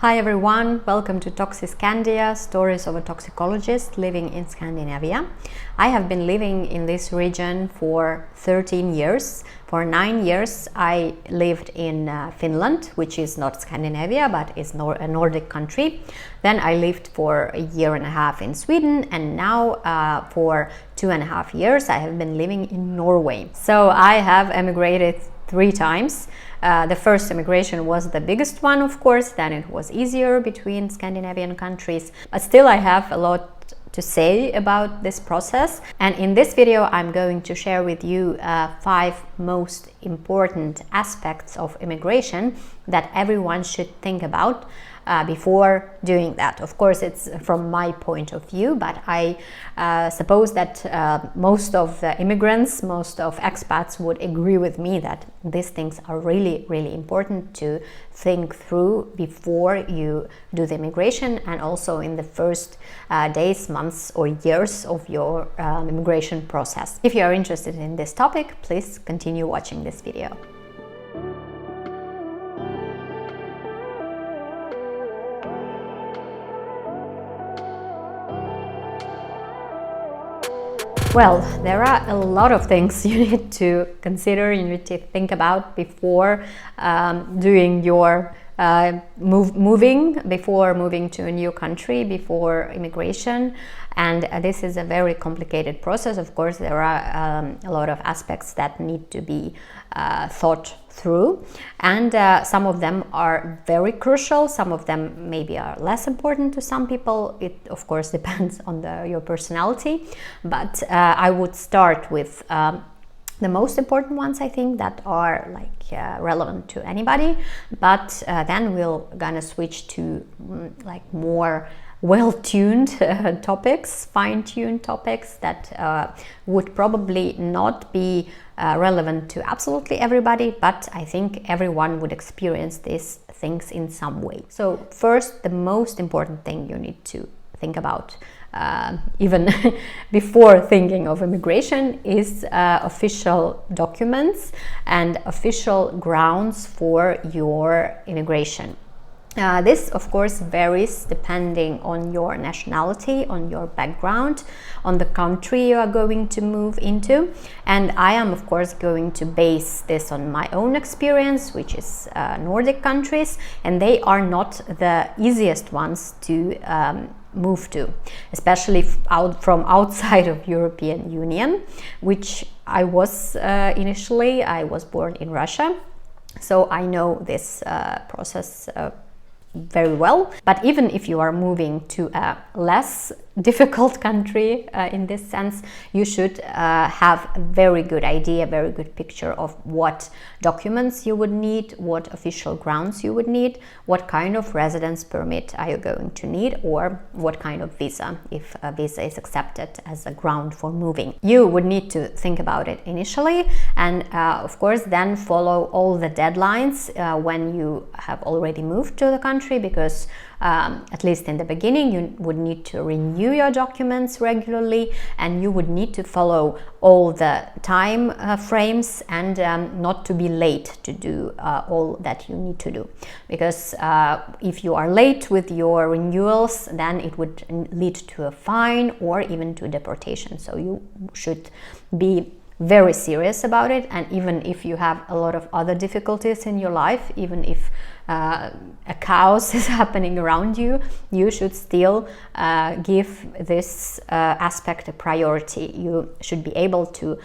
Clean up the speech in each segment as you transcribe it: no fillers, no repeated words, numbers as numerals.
Hi everyone, welcome to Toxiscandia, stories of a toxicologist living in Scandinavia. I have been living in this region for 13 years. For 9 years I lived in Finland, which is not Scandinavia but is a Nordic country. Then I lived for a year and a half in Sweden, and now for 2.5 years I have been living in Norway. So I have emigrated 3 times. The first immigration was the biggest one, of course, then it was easier between Scandinavian countries. But still I have a lot to say about this process. And in this video I'm going to share with you 5 most important aspects of immigration that everyone should think about before doing that. Of course, it's from my point of view, but I suppose that most of the immigrants, most of expats would agree with me that these things are really important to think through before you do the immigration, and also in the first days, months or years of your immigration process. If you are interested in this topic, please continue watching this video. Well, there are a lot of things you need to consider, you need to think about before doing your before moving to a new country, before immigration. And this is a very complicated process. Of course, there are a lot of aspects that need to be thought through, and some of them are very crucial, some of them maybe are less important to some people. It of course depends on your personality, but I would start with the most important ones, I think, that are relevant to anybody, but then we're gonna switch to more well-tuned topics, fine-tuned topics that would probably not be relevant to absolutely everybody, but I think everyone would experience these things in some way. So first, the most important thing you need to think about even before thinking of immigration is official documents and official grounds for your immigration. This of course varies depending on your nationality, on your background, on the country you are going to move into, and I am of course going to base this on my own experience, which is Nordic countries, and they are not the easiest ones to move to, especially from outside of European Union, which I was initially. I was born in Russia, so I know this process very well. But even if you are moving to a less difficult country in this sense, you should have a very good idea, very good picture of what documents you would need, what official grounds you would need, what kind of residence permit are you going to need, or what kind of visa, if a visa is accepted as a ground for moving. You would need to think about it initially, and of course then follow all the deadlines when you have already moved to the country, because at least in the beginning you would need to renew your documents regularly, and you would need to follow all the time frames and not to be late to do all that you need to do, because if you are late with your renewals, then it would lead to a fine or even to deportation. So you should be very serious about it, and even if you have a lot of other difficulties in your life, even if a chaos is happening around you, you should still give this aspect a priority. You should be able to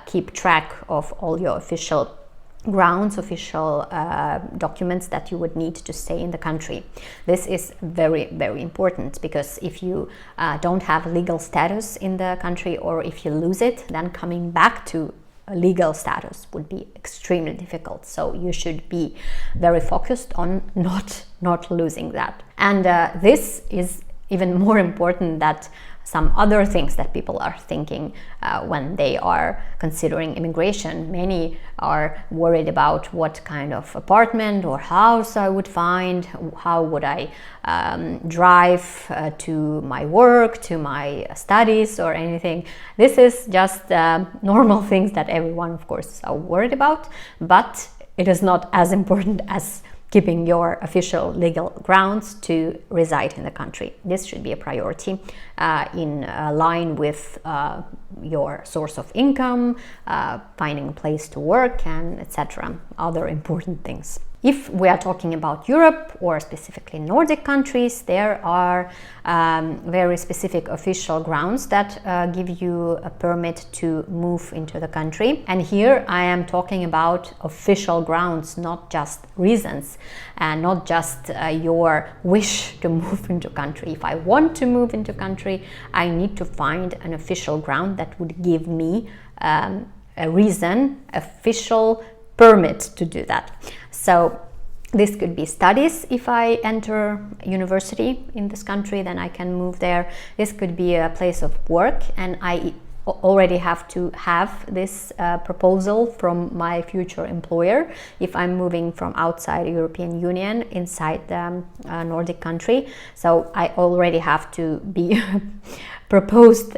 keep track of all your official grounds, official documents that you would need to stay in the country. This is very important, because if you don't have legal status in the country, or if you lose it, then coming back to a legal status would be extremely difficult. So you should be very focused on not losing that. And this is even more important that some other things that people are thinking when they are considering immigration. Many are worried about what kind of apartment or house I would find, how would I drive to my work, to my studies or anything. This is just normal things that everyone of course are worried about, but it is not as important as keeping your official legal grounds to reside in the country. This should be a priority in line with your source of income, finding a place to work, and etc. Other important things. If we are talking about Europe or specifically Nordic countries, there are very specific official grounds that give you a permit to move into the country. And here I am talking about official grounds, not just reasons, and not just your wish to move into country. If I want to move into country, I need to find an official ground that would give me a reason, official permit to do that. So this could be studies. If I enter university in this country, then I can move there. This could be a place of work, and I already have to have this proposal from my future employer if I'm moving from outside the European Union inside the Nordic country. So I already have to be proposed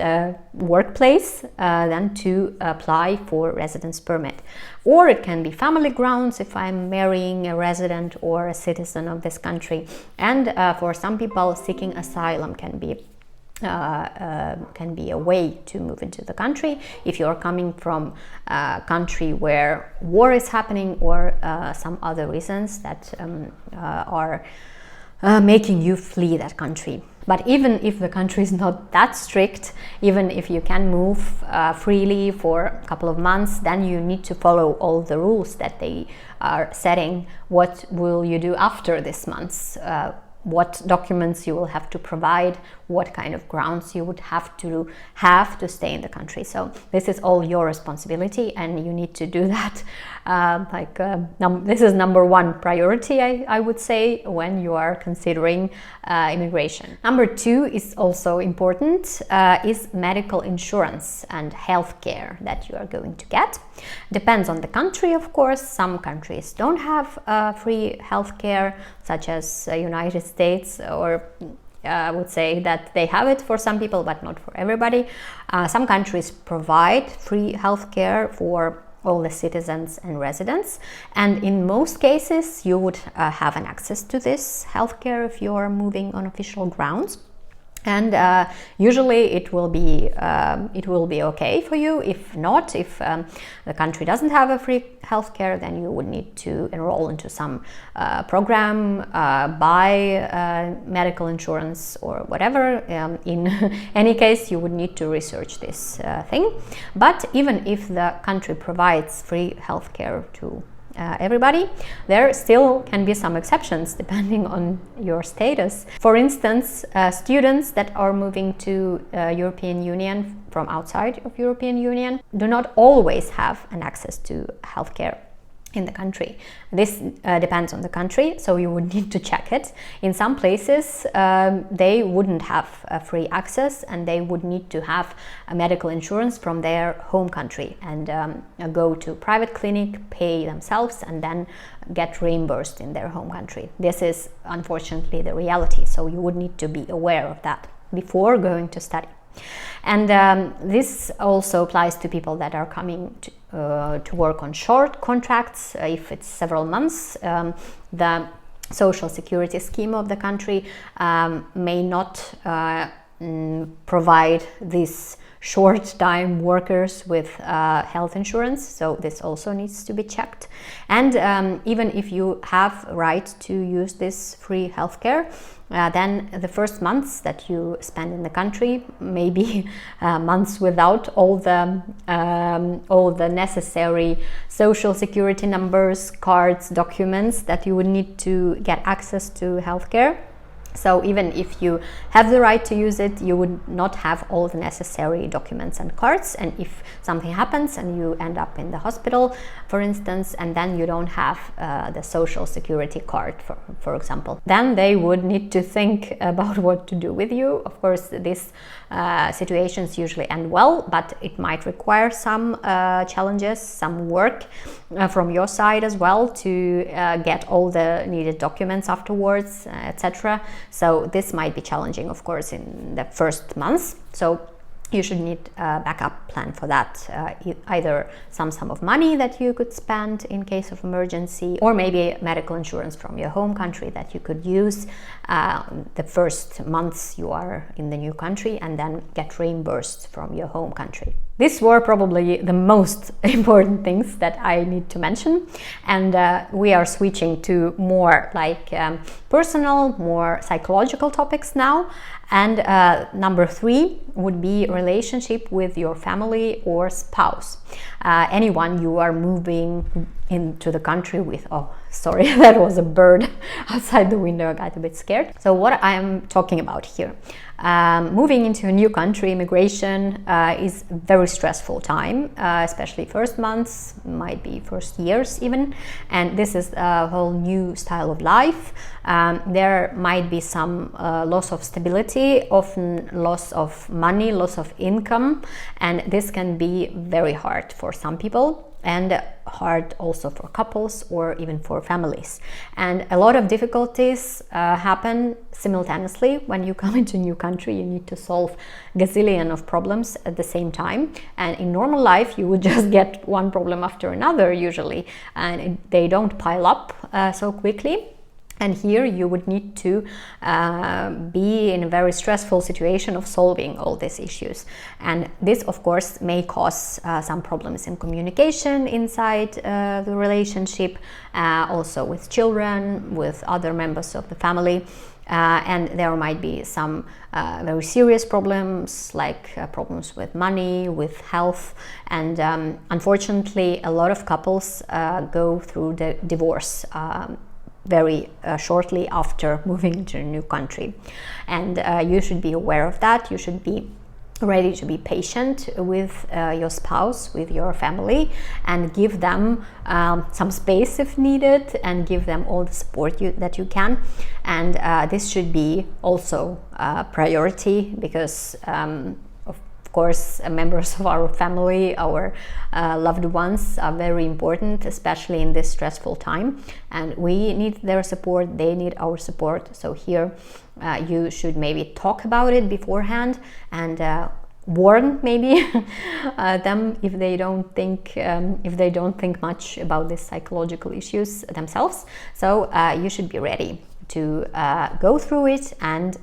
workplace then to apply for residence permit. Or it can be family grounds if I'm marrying a resident or a citizen of this country. And for some people, seeking asylum can be a way to move into the country if you're coming from a country where war is happening or some other reasons that are making you flee that country. But even if the country is not that strict, even if you can move freely for a couple of months, then you need to follow all the rules that they are setting. What will you do after this month? What documents you will have to provide, what kind of grounds you would have to stay in the country. So this is all your responsibility, and you need to do that. This is number one priority, I would say, when you are considering immigration. Number two is also important, is medical insurance and healthcare that you are going to get. Depends on the country, of course. Some countries don't have free healthcare, such as United States, or I would say that they have it for some people, but not for everybody. Some countries provide free healthcare for all the citizens and residents, and in most cases you would have an access to this healthcare if you are moving on official grounds. And usually it will be okay for you. If not, if the country doesn't have a free healthcare, then you would need to enroll into some program, buy medical insurance or whatever. In any case, you would need to research this thing. But even if the country provides free healthcare to everybody, there still can be some exceptions depending on your status. For instance, students that are moving to European Union from outside of European Union do not always have an access to healthcare in the country. This depends on the country, so you would need to check it. In some places they wouldn't have free access, and they would need to have a medical insurance from their home country and go to private clinic, pay themselves, and then get reimbursed in their home country. This is unfortunately the reality, so you would need to be aware of that before going to study. And this also applies to people that are coming to work on short contracts. If it's several months, the social security scheme of the country may not provide these short-time workers with health insurance, so this also needs to be checked. And even if you have right to use this free healthcare, then the first months that you spend in the country may be months without all the necessary social security numbers, cards, documents that you would need to get access to healthcare. So even if you have the right to use it, you would not have all the necessary documents and cards. And if something happens and you end up in the hospital, for instance, and then you don't have the social security card, for example, then they would need to think about what to do with you. Of course, these situations usually end well, but it might require some challenges, some work from your side as well to get all the needed documents afterwards, etc. So this might be challenging, of course, in the first months. So you should need a backup plan for that, either some sum of money that you could spend in case of emergency, or maybe medical insurance from your home country that you could use the first months you are in the new country and then get reimbursed from your home country. These were probably the most important things that I need to mention, and we are switching to more like personal, more psychological topics now. And number 3 would be relationship with your family or spouse. Anyone you are moving into the country with. Oh, sorry, that was a bird outside the window. I got a bit scared. So what I am talking about here, moving into a new country, immigration is a very stressful time, especially first months, might be first years even, and this is a whole new style of life. There might be some loss of stability, often loss of money, loss of income, and this can be very hard for some people and hard also for couples or even for families. And a lot of difficulties happen simultaneously when you come into a new country. You need to solve a gazillion of problems at the same time, and in normal life you would just get one problem after another usually, and they don't pile up so quickly. And here you would need to be in a very stressful situation of solving all these issues. And this, of course, may cause some problems in communication inside the relationship, also with children, with other members of the family. And there might be some very serious problems, like problems with money, with health. And unfortunately, a lot of couples go through the divorce very shortly after moving to a new country, and you should be aware of that. You should be ready to be patient with your spouse, with your family, and give them some space if needed, and give them all the support that you can. And this should be also a priority, because of course, members of our family, our loved ones are very important, especially in this stressful time. And we need their support, they need our support. So here you should maybe talk about it beforehand and warn maybe them if they don't think much about these psychological issues themselves. So you should be ready to go through it, and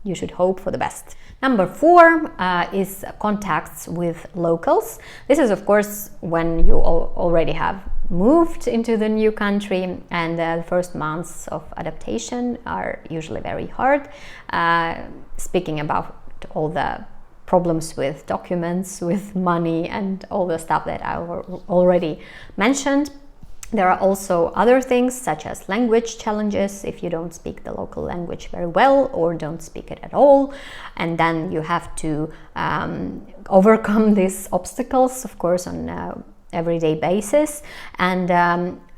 you should hope for the best. Number 4 is contacts with locals. This is, of course, when you already have moved into the new country, and the first months of adaptation are usually very hard. Speaking about all the problems with documents, with money, and all the stuff that I already mentioned. There are also other things, such as language challenges, if you don't speak the local language very well or don't speak it at all. And then you have to overcome these obstacles, of course, on an everyday basis. And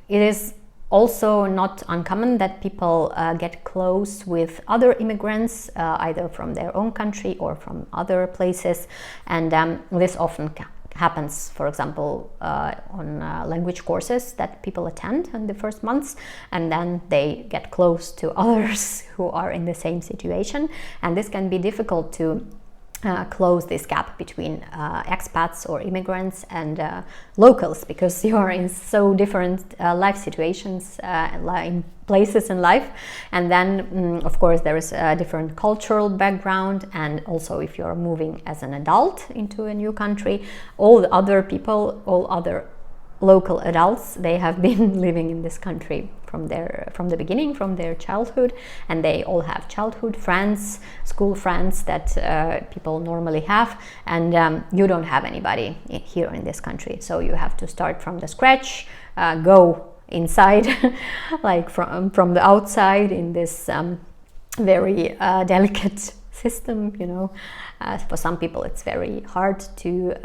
it is also not uncommon that people get close with other immigrants, either from their own country or from other places. And this often happens, for example, on language courses that people attend in the first months, and then they get close to others who are in the same situation. And this can be difficult to close this gap between expats or immigrants and locals, because you are in so different life situations, in places in life. And then of course there is a different cultural background, and also if you're moving as an adult into a new country, all the other people, all other local adults, they have been living in this country from the beginning, from their childhood, and they all have childhood friends, school friends that people normally have, and you don't have anybody here in this country, so you have to start from the scratch, go inside like from the outside in this very delicate system, you know. For some people it's very hard to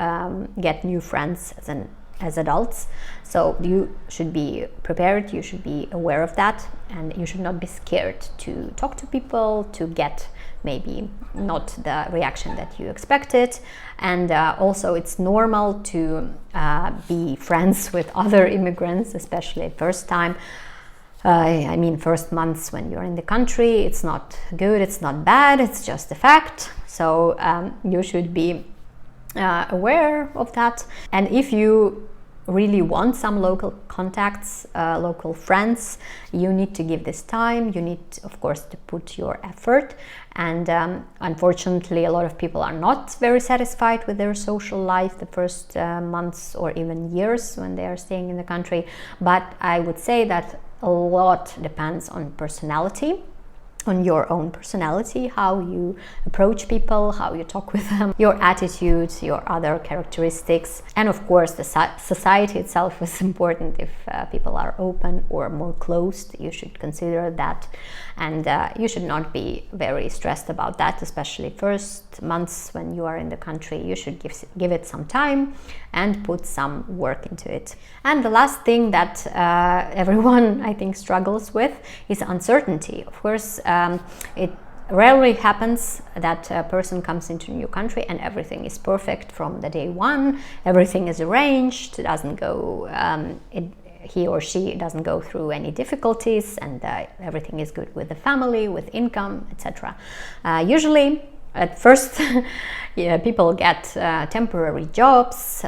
get new friends as adults, so you should be prepared, you should be aware of that, and you should not be scared to talk to people, to get maybe not the reaction that you expected. And also it's normal to be friends with other immigrants, especially first time. I mean, first months when you're in the country, it's not good, it's not bad, it's just a fact. So you should be aware of that. And if you really want some local contacts, local friends, you need to give this time. You need, of course, to put your effort. And unfortunately, a lot of people are not very satisfied with their social life the first months or even years when they are staying in the country. But I would say that a lot depends on personality, on your own personality, how you approach people, how you talk with them, your attitudes, your other characteristics. And of course, the society itself is important. If people are open or more closed, you should consider that. And you should not be very stressed about that, especially first months when you are in the country. You should give it some time and put some work into it. And the last thing that everyone, I think, struggles with is uncertainty. Of course, it rarely happens that a person comes into a new country and everything is perfect from the day one. Everything is arranged. It doesn't go. He or she doesn't go through any difficulties, and everything is good with the family, with income, etc. Usually, at first, people get temporary jobs,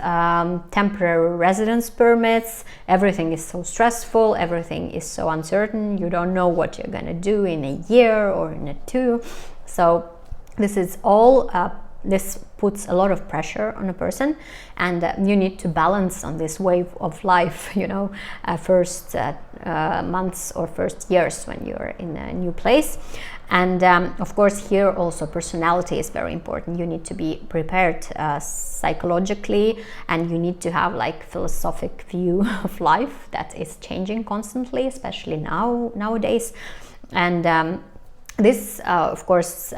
temporary residence permits. Everything is so stressful, everything is so uncertain. You don't know what you're going to do in a year or in a two. So this is all this puts a lot of pressure on a person, and you need to balance on this wave of life, first months or first years when you're in a new place. And of course, here also personality is very important. You need to be prepared psychologically, and you need to have like philosophic view of life that is changing constantly, especially nowadays. And this of course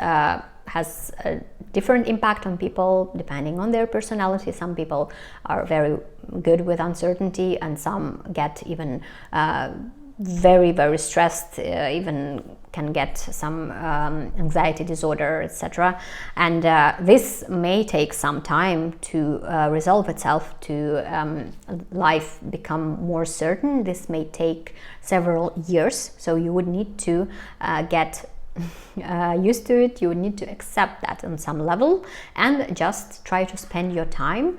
has a different impact on people depending on their personality. Some people are very good with uncertainty, and some get even very, very stressed, even can get some anxiety disorder, etc. And this may take some time to resolve itself, to life become more certain. This may take several years, so you would need to get used to it. You would need to accept that on some level, and just try to spend your time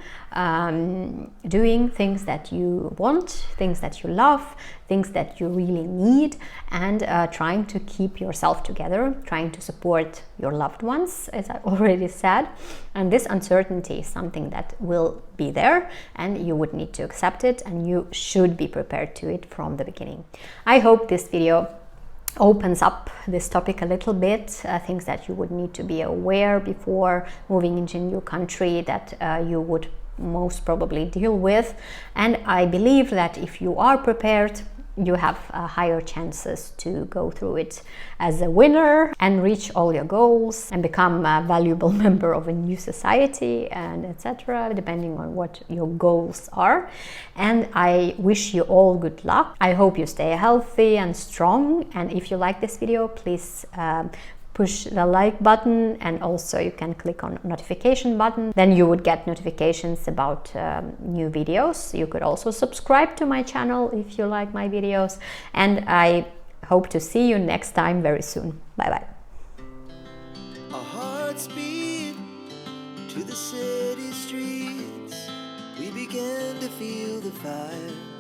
doing things that you want, things that you love, things that you really need, and trying to keep yourself together, trying to support your loved ones, as I already said. And this uncertainty is something that will be there, and you would need to accept it, and you should be prepared to it from the beginning. I hope this video opens up this topic a little bit, things that you would need to be aware before moving into a new country that you would most probably deal with. And I believe that if you are prepared, you have higher chances to go through it as a winner and reach all your goals and become a valuable member of a new society, and etc., depending on what your goals are. And I wish you all good luck. I hope you stay healthy and strong, and if you like this video, please push the like button, and also you can click on notification button. Then you would get notifications about new videos. You could also subscribe to my channel if you like my videos, and I hope to see you next time very soon. Bye bye. Our hearts beat to the city streets. We began to feel the fire.